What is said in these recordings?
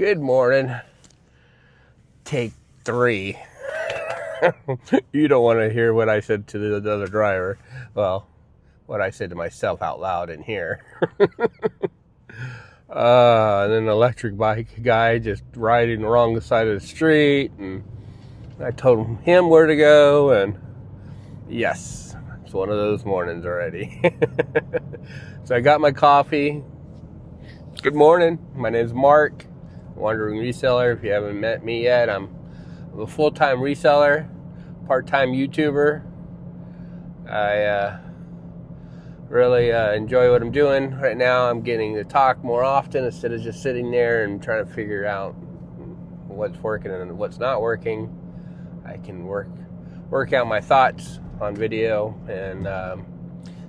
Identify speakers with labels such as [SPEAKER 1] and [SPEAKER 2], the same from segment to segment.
[SPEAKER 1] Good morning. Take 3. You don't want to hear what I said to the other driver. Well, what I said to myself out loud in here. And then an electric bike guy just riding the wrong side of the street, and I told him where to go, and yes, it's one of those mornings already. So I got my coffee. Good morning. My name is Mark, Wandering Reseller. If you haven't met me yet, I'm a full-time reseller, part-time YouTuber. I really enjoy what I'm doing right now. I'm getting to talk more often instead of just sitting there and trying to figure out what's working and what's not working. I can work out my thoughts on video and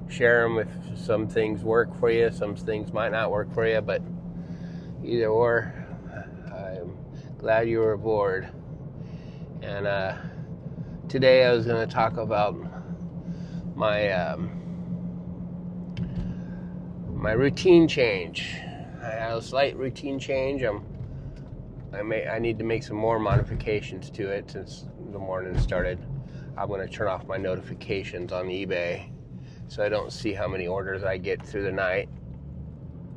[SPEAKER 1] share them. If some things work for you, some things might not work for you, but either or, I'm glad you were aboard. And today I was going to talk about my my routine change. I had a slight routine change. I need to make some more modifications to it since the morning started. I'm going to turn off my notifications on eBay so I don't see how many orders I get through the night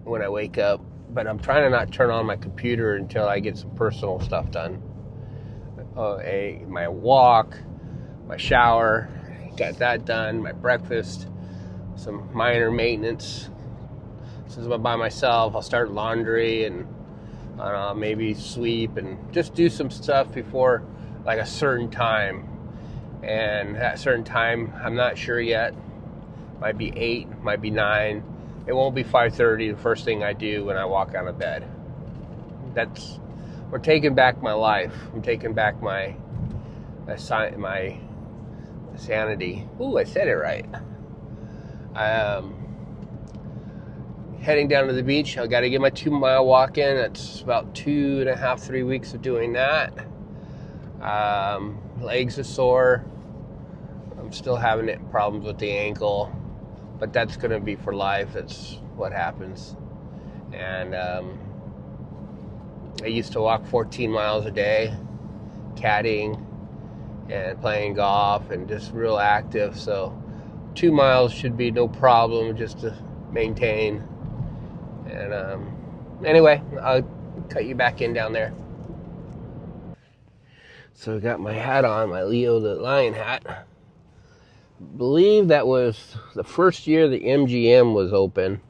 [SPEAKER 1] when I wake up. But I'm trying to not turn on my computer until I get some personal stuff done. My walk, my shower, got that done, my breakfast, some minor maintenance. Since I'm by myself, I'll start laundry and maybe sweep and just do some stuff before like a certain time. And that certain time, I'm not sure yet. Might be 8, might be 9. It won't be 5:30, the first thing I do when I walk out of bed. We're taking back my life. I'm taking back my sanity. Ooh, I said it right. Heading down to the beach. I got to get my 2-mile walk in. It's about 2.5, 3 weeks of doing that. Legs are sore. I'm still having problems with the ankle, but that's going to be for life. That's what happens. And I used to walk 14 miles a day, caddying and playing golf and just real active. So 2 miles should be no problem just to maintain. And anyway, I'll cut you back in down there. So I got my hat on, my Leo the Lion hat. I believe that was the first year the MGM was open.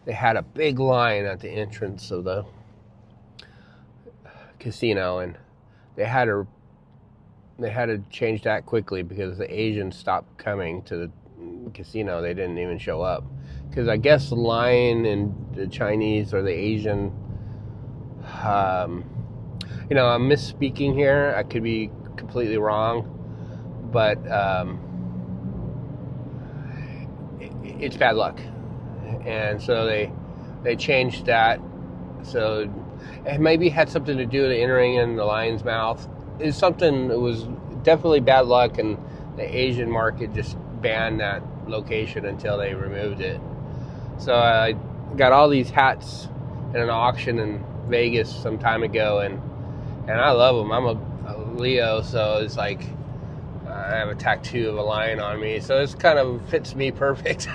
[SPEAKER 1] They had a big line at the entrance of the casino, and they had to change that quickly because the Asians stopped coming to the casino. They didn't even show up because I guess the line and the Chinese or the Asian, I'm misspeaking here. I could be completely wrong, but it's bad luck, and so they changed that. So it maybe had something to do with entering in the lion's mouth. It's something that was definitely bad luck, and the Asian market just banned that location until they removed it. So I got all these hats in an auction in Vegas some time ago, and I love them. I'm a Leo, so it's like I have a tattoo of a lion on me, so it's kind of fits me perfect.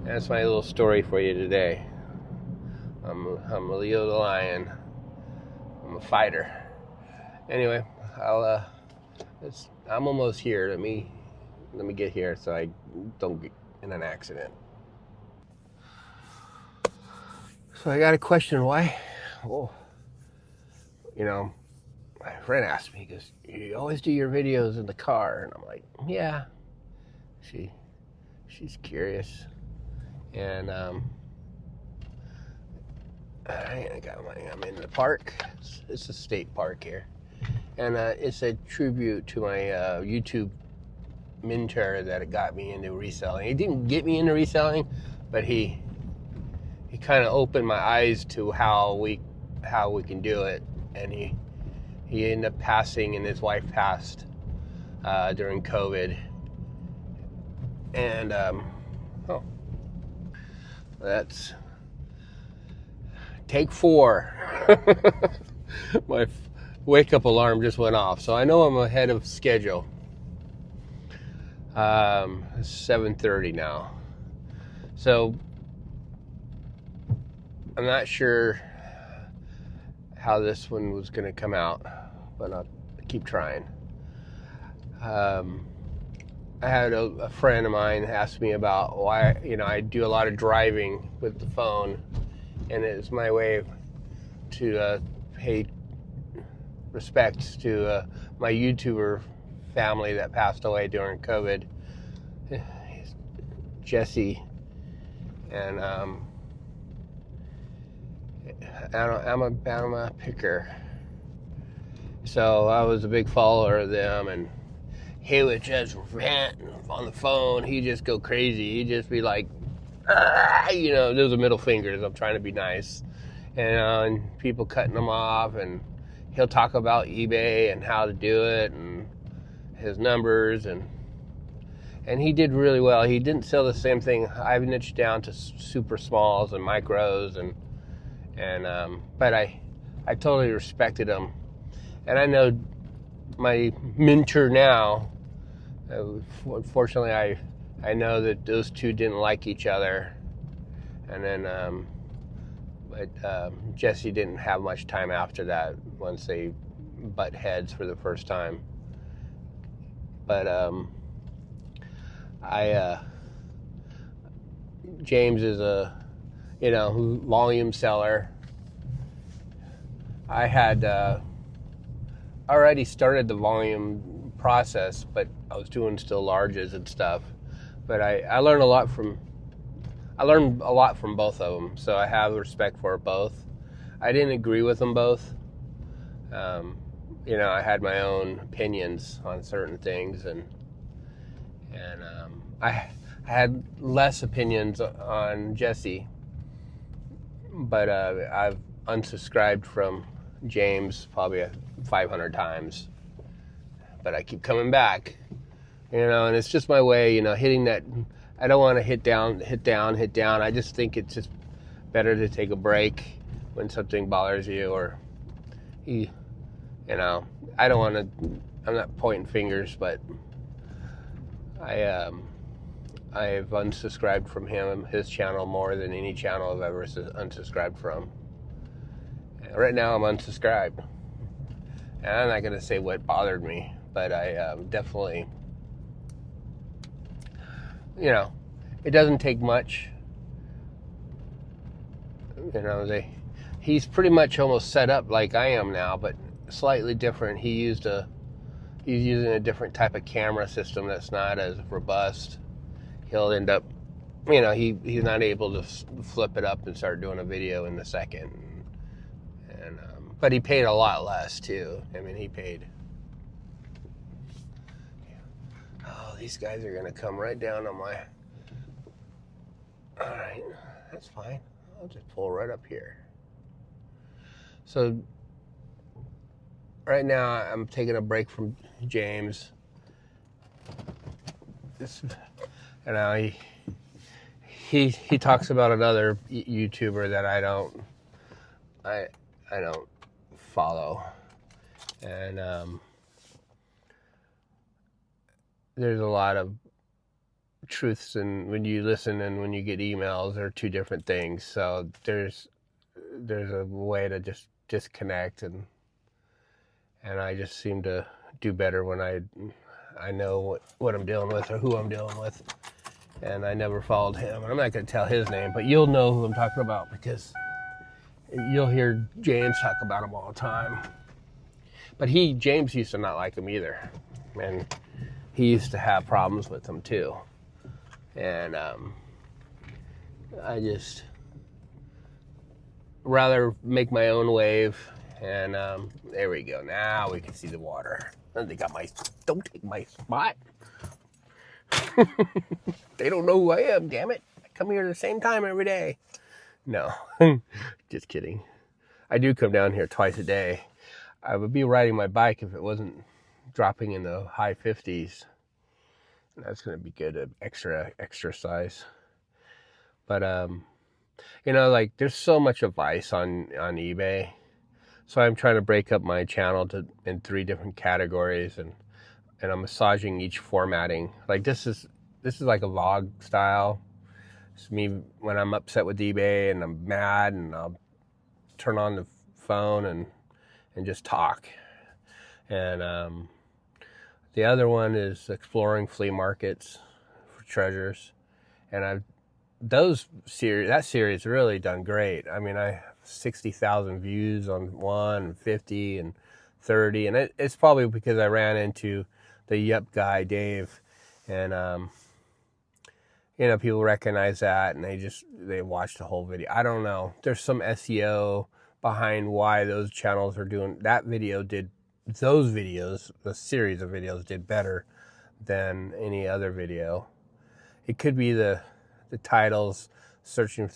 [SPEAKER 1] That's my little story for you today. I'm a Leo the lion. I'm a fighter. Anyway, I'm almost here. Let me get here so I don't get in an accident. So I got a question. Why? Oh, my friend asked me, because you always do your videos in the car, and I'm like, yeah. She's curious, and I'm in the park. It's a state park here, and it's a tribute to my YouTube mentor that got me into reselling. He didn't get me into reselling, but he kind of opened my eyes to how we can do it, and he ended up passing, and his wife passed during COVID. And that's Take 4. My wake-up alarm just went off, so I know I'm ahead of schedule. It's 7:30 now. So I'm not sure how this one was going to come out, but I'll keep trying. I had a friend of mine ask me about why, I do a lot of driving with the phone, and it's my way to pay respect to my YouTuber family that passed away during COVID, Jesse, and I'm a picker, so I was a big follower of them, and he would just rant on the phone. He'd just go crazy. He'd just be like, those are middle fingers. I'm trying to be nice, and people cutting him off, and he'll talk about eBay and how to do it and his numbers, and he did really well. He didn't sell the same thing. I've niched down to super smalls and micros, but I totally respected him, and I know my mentor now. Unfortunately, I know that those two didn't like each other, and then Jesse didn't have much time after that once they butt heads for the first time. But James is a volume seller. I had already started the volume process, but I was doing still larges and stuff. But I learned a lot from both of them, so I have respect for both. I didn't agree with them both. I had my own opinions on certain things, and I had less opinions on Jesse, but I've unsubscribed from James probably 500 times, but I keep coming back, and it's just my way, hitting that. I don't want to hit down. I just think it's just better to take a break when something bothers you, or I don't want to. I'm not pointing fingers, but I've unsubscribed from his channel more than any channel I've ever unsubscribed from. Right now I'm unsubscribed, and I'm not going to say what bothered me, but I definitely, it doesn't take much. He's pretty much almost set up like I am now, but slightly different. He's using a different type of camera system that's not as robust. He'll end up, he's not able to flip it up and start doing a video in a second. And but he paid a lot less too. He paid. Oh, these guys are gonna come right down on my. All right, that's fine. I'll just pull right up here. So right now I'm taking a break from James. He talks about another YouTuber that I don't follow, and there's a lot of truths, and when you listen and when you get emails, they're two different things. So there's a way to just disconnect, and I just seem to do better when I know what I'm dealing with or who I'm dealing with. And I never followed him. And I'm not going to tell his name, but you'll know who I'm talking about because you'll hear James talk about him all the time. But James used to not like him either. And he used to have problems with him too. And I just rather make my own wave. And there we go. Now we can see the water. And don't take my spot. They don't know who I am, damn it. I come here at the same time every day. No, just kidding. I do come down here twice a day. I would be riding my bike if it wasn't dropping in the high 50s. That's going to be good, extra size. But You know, like there's so much advice on eBay. So I'm trying to break up my channel in 3 different categories, and I'm massaging each formatting. Like this is like a vlog style. It's me when I'm upset with eBay and I'm mad, and I'll turn on the phone and just talk. And the other one is exploring flea markets for treasures, and that series really done great. I mean, I have 60,000 views on one, and 50 and 30, and it's probably because I ran into the Yup guy, Dave, and you know, people recognize that and they watch the whole video. I don't know. There's some SEO behind why those channels are doing that. Those videos, the series of videos, did better than any other video. It could be the titles, searching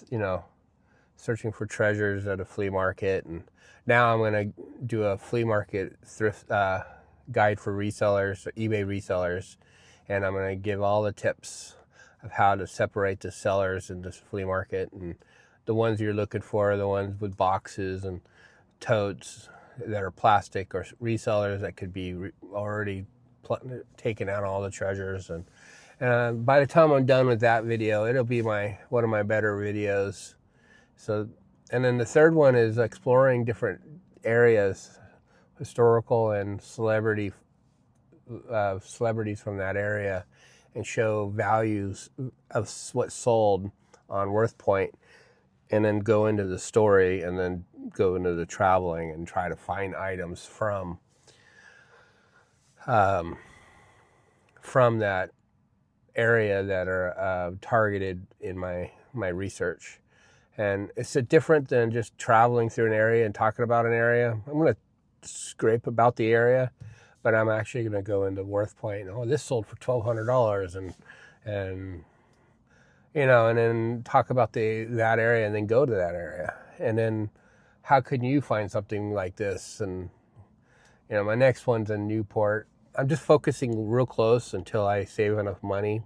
[SPEAKER 1] for treasures at a flea market, and now I'm going to do a flea market thrift guide for resellers, eBay resellers, and I'm going to give all the tips of how to separate the sellers in this flea market, and the ones you're looking for are the ones with boxes and totes that are plastic, or resellers that could be already taken out all the treasures. And by the time I'm done with that video, it'll be one of my better videos. So, and then the third one is exploring different areas, historical and celebrities from that area, and show values of what's sold on WorthPoint, and then go into the story, and then go into the traveling and try to find items from that area that are targeted in my research. And it's different than just traveling through an area and talking about an area. I'm going to scrape about the area, but I'm actually going to go into WorthPoint. Oh, this sold for $1,200, and you know, and then talk about that area, and then go to that area, and then how can you find something like this? And you know, my next one's in Newport. I'm just focusing real close until I save enough money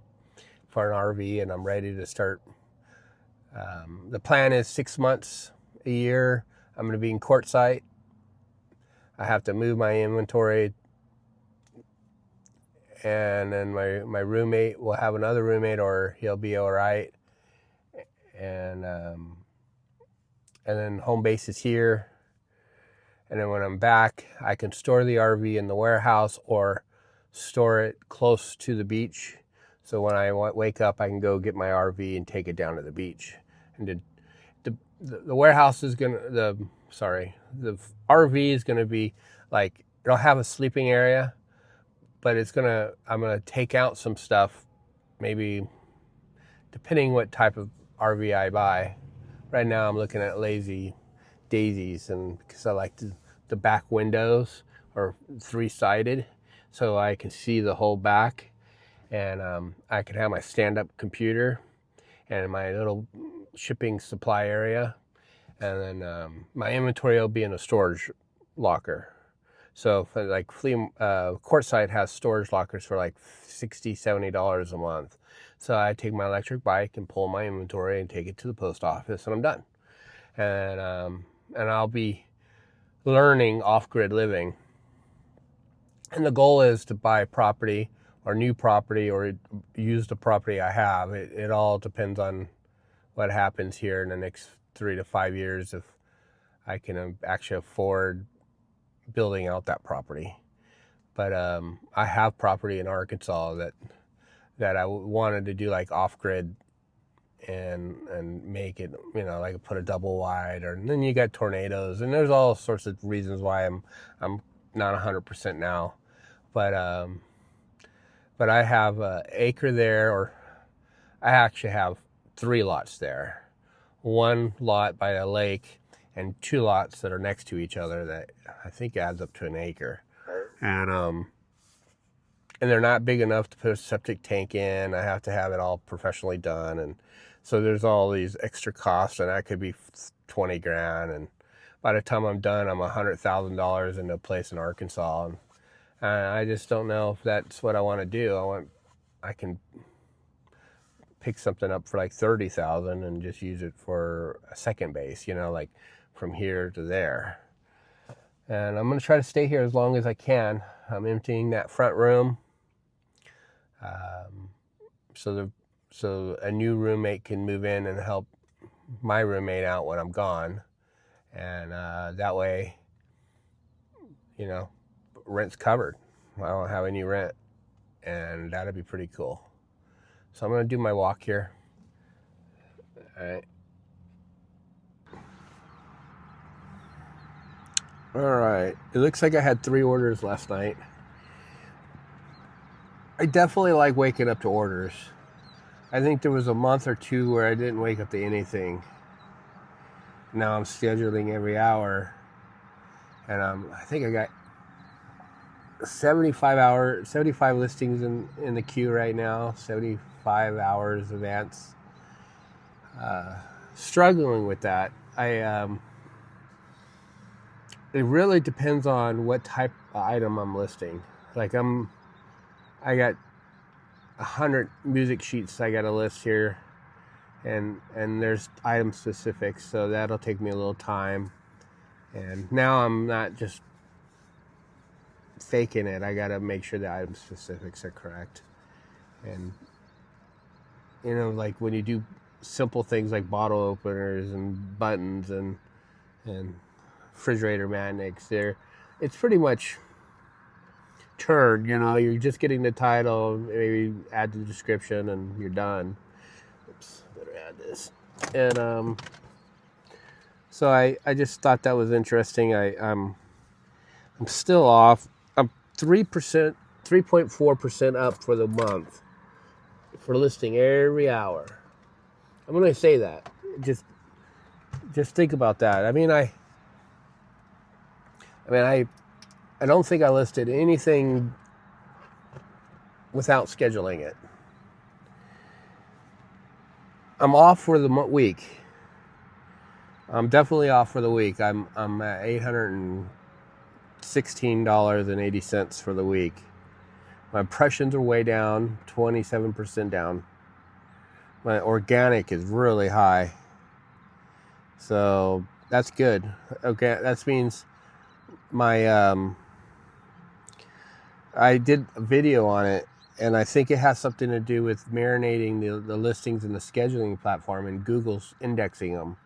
[SPEAKER 1] for an RV and I'm ready to start. The plan is 6 months, a year. I'm going to be in Quartzsite. I have to move my inventory, and then my roommate will have another roommate, or he'll be all right. And then home base is here. And then when I'm back, I can store the RV in the warehouse or store it close to the beach. So when I wake up, I can go get my RV and take it down to the beach. And the warehouse is the RV is gonna be like, it'll have a sleeping area, but I'm gonna take out some stuff, maybe depending what type of RV I buy. Right now I'm looking at Lazy Daisies, and because I like the back windows are 3-sided, so I can see the whole back, and I can have my stand-up computer and my little shipping supply area, and then my inventory will be in a storage locker. So for like Quartzsite has storage lockers for like $60-$70 a month. So I take my electric bike and pull my inventory and take it to the post office, and I'm done. And I'll be learning off-grid living. And the goal is to buy property or new property or use the property I have. It all depends on what happens here in the next 3 to 5 years, if I can actually afford building out that property. But I have property in Arkansas that I wanted to do like off-grid and make it, you know, like put a double wide, and then you got tornadoes, and there's all sorts of reasons why I'm not 100% now, but I have an acre there, or I actually have 3 lots there. 1 lot by a lake and 2 lots that are next to each other that I think adds up to an acre. And they're not big enough to put a septic tank in. I have to have it all professionally done, and so there's all these extra costs, and that could be 20 grand. And by the time I'm done, I'm $100,000 in a place in Arkansas, and I just don't know if that's what I want to do. I can pick something up for like 30,000 and just use it for a second base, like from here to there. And I'm going to try to stay here as long as I can. I'm emptying that front room, so a new roommate can move in and help my roommate out when I'm gone. And that way, rent's covered. I don't have any rent, and that'd be pretty cool. So I'm going to do my walk here. All right. It looks like I had 3 orders last night. I definitely like waking up to orders. I think there was a month or 2 where I didn't wake up to anything. Now I'm scheduling every hour, and I think I got 75 listings in the queue right now. 75 hours advance. Struggling with that. It really depends on what type of item I'm listing. Like I got 100 music sheets I got to list here, and there's item specifics, so that'll take me a little time. And now I'm not just faking it. I got to make sure the item specifics are correct. And like when you do simple things like bottle openers and buttons and refrigerator magnets, it's pretty much turned. You're just getting the title, maybe add the description, and you're done. Oops, better add this. And so I just thought that was interesting. I'm still off. I'm 3.4% up for the month for listing every hour. I'm going to say that. Just think about that. I don't think I listed anything without scheduling it. I'm off for the week. I'm definitely off for the week. I'm at $816.80 for the week. My impressions are way down, 27% down. My organic is really high. So that's good. Okay, that means I did a video on it, and I think it has something to do with marinating the listings in the scheduling platform, and Google's indexing them,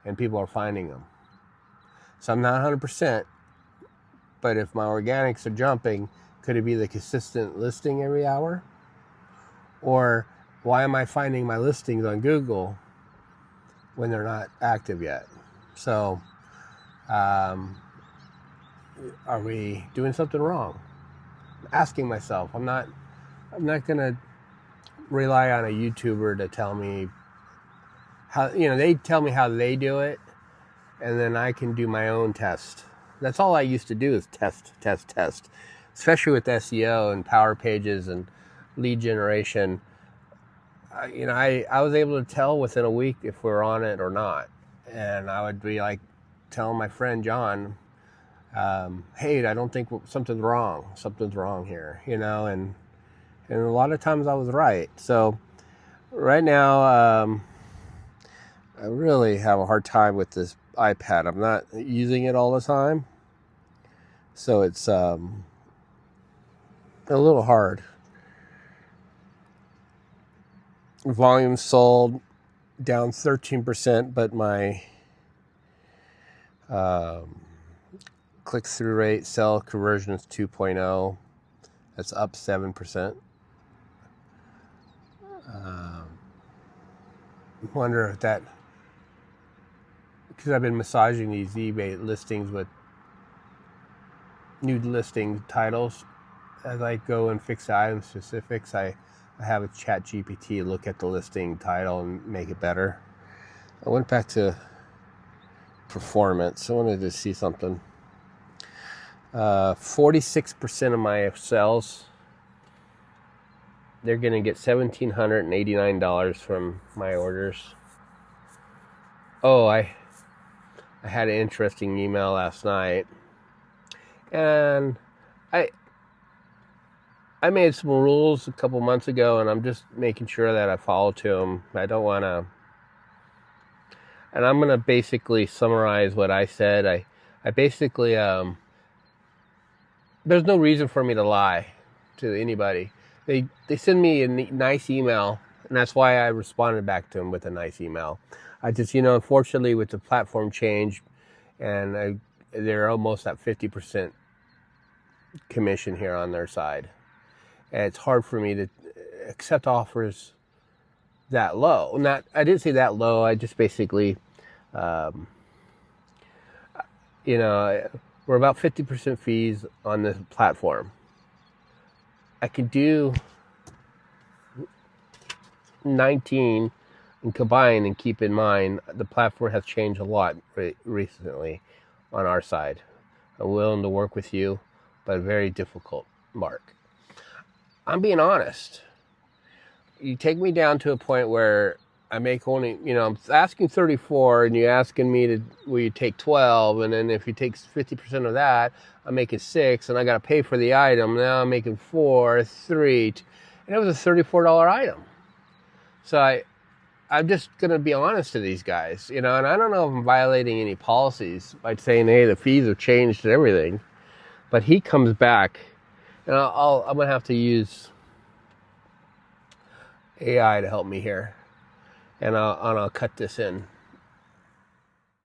[SPEAKER 1] and people are finding them. So I'm not 100%, but if my organics are jumping, could it be the consistent listing every hour? Or why am I finding my listings on Google when they're not active yet? So are we doing something wrong? I'm asking myself. I'm not gonna rely on a YouTuber to tell me how, they tell me how they do it, and then I can do my own test. That's all I used to do, is test, especially with SEO and Power Pages and lead generation. I was able to tell within a week if we're on it or not. And I would be like telling my friend John, hey, I don't think something's wrong here, and a lot of times I was right. So right now, I really have a hard time with this iPad. I'm not using it all the time, so it's a little hard. Volume sold down 13%, but my click-through rate, sell conversion is 2.0. That's up 7%. Wonder if that, because I've been massaging these eBay listings with new listing titles. As I go and fix the item specifics, I have a chat GPT look at the listing title and make it better. I went back to performance. I wanted to see something. 46% of my sales, they're going to get $1,789 from my orders. Oh, I had an interesting email last night, and I made some rules a couple months ago, and I'm just making sure that I follow to them. I don't want to, and I'm going to basically summarize what I said. I basically, there's no reason for me to lie to anybody. They send me a nice email, and that's why I responded back to them with a nice email. I just, unfortunately, with the platform change, and they're almost at 50% commission here on their side. And it's hard for me to accept offers that low. I didn't say that low. I just basically, um, we're about 50% fees on the platform. I can do 19 and combine, and keep in mind the platform has changed a lot recently on our side. I'm willing to work with you, but very difficult, Mark. I'm being honest. You take me down to a point where I make only, I'm asking 34, and you're asking me will you take 12, and then if you take 50% of that, I'm making 6, and I got to pay for the item. Now I'm making 4, 3, and it was a $34 item. So I'm just going to be honest to these guys, and I don't know if I'm violating any policies by saying, hey, the fees have changed and everything, but he comes back, and I'm going to have to use AI to help me here, and I'll cut this in.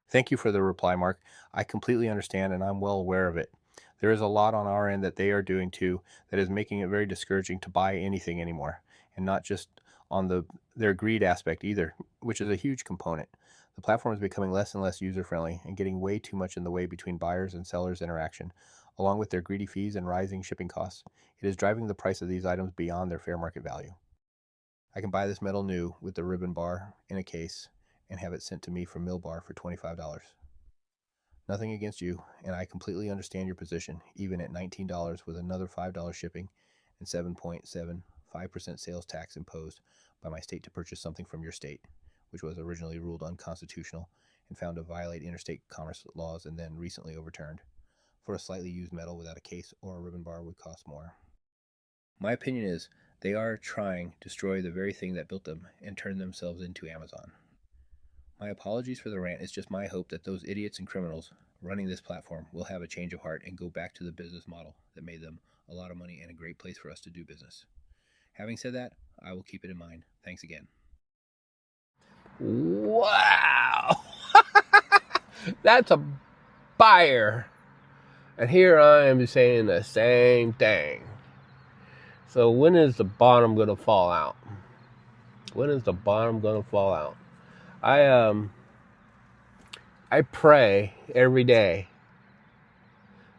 [SPEAKER 2] Thank you for the reply, Mark. I completely understand, and I'm well aware of it. There is a lot on our end that they are doing too that is making it very discouraging to buy anything anymore, and not just on their greed aspect either, which is a huge component. The platform is becoming less and less user-friendly and getting way too much in the way between buyers and sellers' interaction, along with their greedy fees and rising shipping costs. It is driving the price of these items beyond their fair market value. I can buy this metal new with the ribbon bar in a case and have it sent to me from Millbar for $25. Nothing against you, and I completely understand your position, even at $19 with another $5 shipping and 7.75% sales tax imposed by my state to purchase something from your state, which was originally ruled unconstitutional and found to violate interstate commerce laws and then recently overturned. For a slightly used metal without a case or a ribbon bar would cost more. My opinion is they are trying to destroy the very thing that built them and turn themselves into Amazon. My apologies for the rant. It's just my hope that those idiots and criminals running this platform will have a change of heart and go back to the business model that made them a lot of money and a great place for us to do business. Having said that, I will keep it in mind. Thanks again.
[SPEAKER 1] Wow. That's a buyer. And here I am saying the same thing. So when is the bottom going to fall out? When is the bottom going to fall out? I pray every day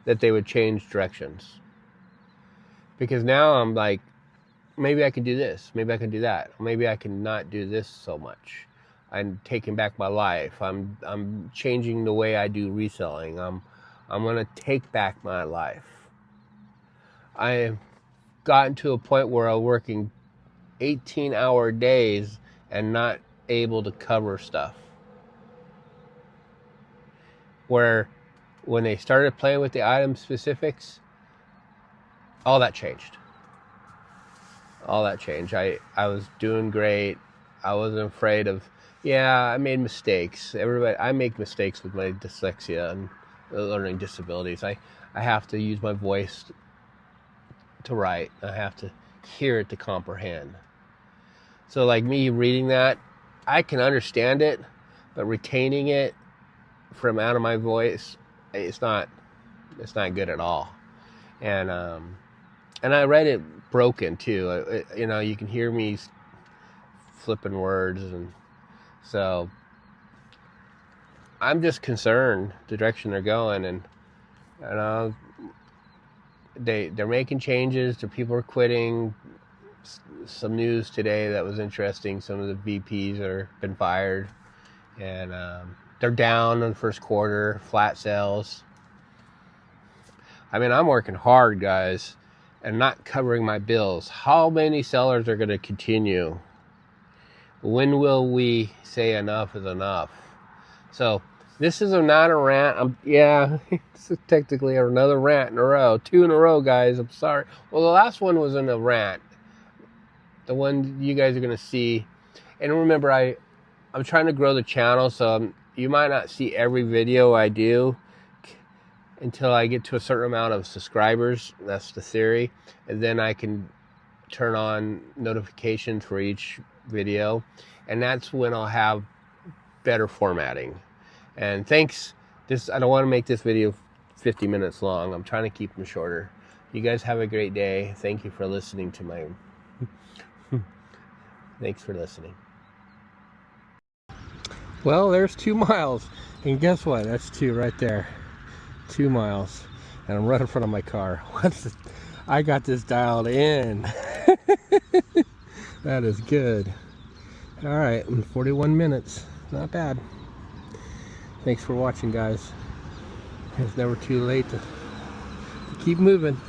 [SPEAKER 1] that they would change directions. Because now I'm like, maybe I can do this. Maybe I can do that. Maybe I can not do this so much. I'm taking back my life. I'm changing the way I do reselling. I'm going to take back my life. I have gotten to a point where I'm working 18-hour days and not able to cover stuff. Where when they started playing with the item specifics, all that changed. I was doing great. I wasn't afraid of, I made mistakes. I make mistakes with my dyslexia and learning disabilities. I have to use my voice to write. I have to hear it to comprehend. So like me reading that, I can understand it, but retaining it from out of my voice, it's not good at all. And I read it broken too. You can hear me flipping words, and so I'm just concerned the direction they're going, and they're making changes. The people are quitting. Some news today that was interesting. Some of the VPs are been fired, and they're down in the first quarter, flat sales. I mean, I'm working hard, guys, and not covering my bills. How many sellers are going to continue? When will we say enough is enough? So This is not a rant. Yeah, this is technically another rant in a row. 2 in a row, guys. I'm sorry. Well, the last one wasn't a rant. The one you guys are going to see. And remember, I'm trying to grow the channel, so you might not see every video I do until I get to a certain amount of subscribers. That's the theory. And then I can turn on notifications for each video. And that's when I'll have better formatting. And thanks. I don't want to make this video 50 minutes long. I'm trying to keep them shorter. You guys have a great day. Thank you for listening to my... Thanks for listening. Well, there's 2 miles. And guess what? That's 2 right there. 2 miles. And I'm right in front of my car. I got this dialed in. That is good. All right, 41 minutes. Not bad. Thanks for watching, guys. It's never too late to keep moving.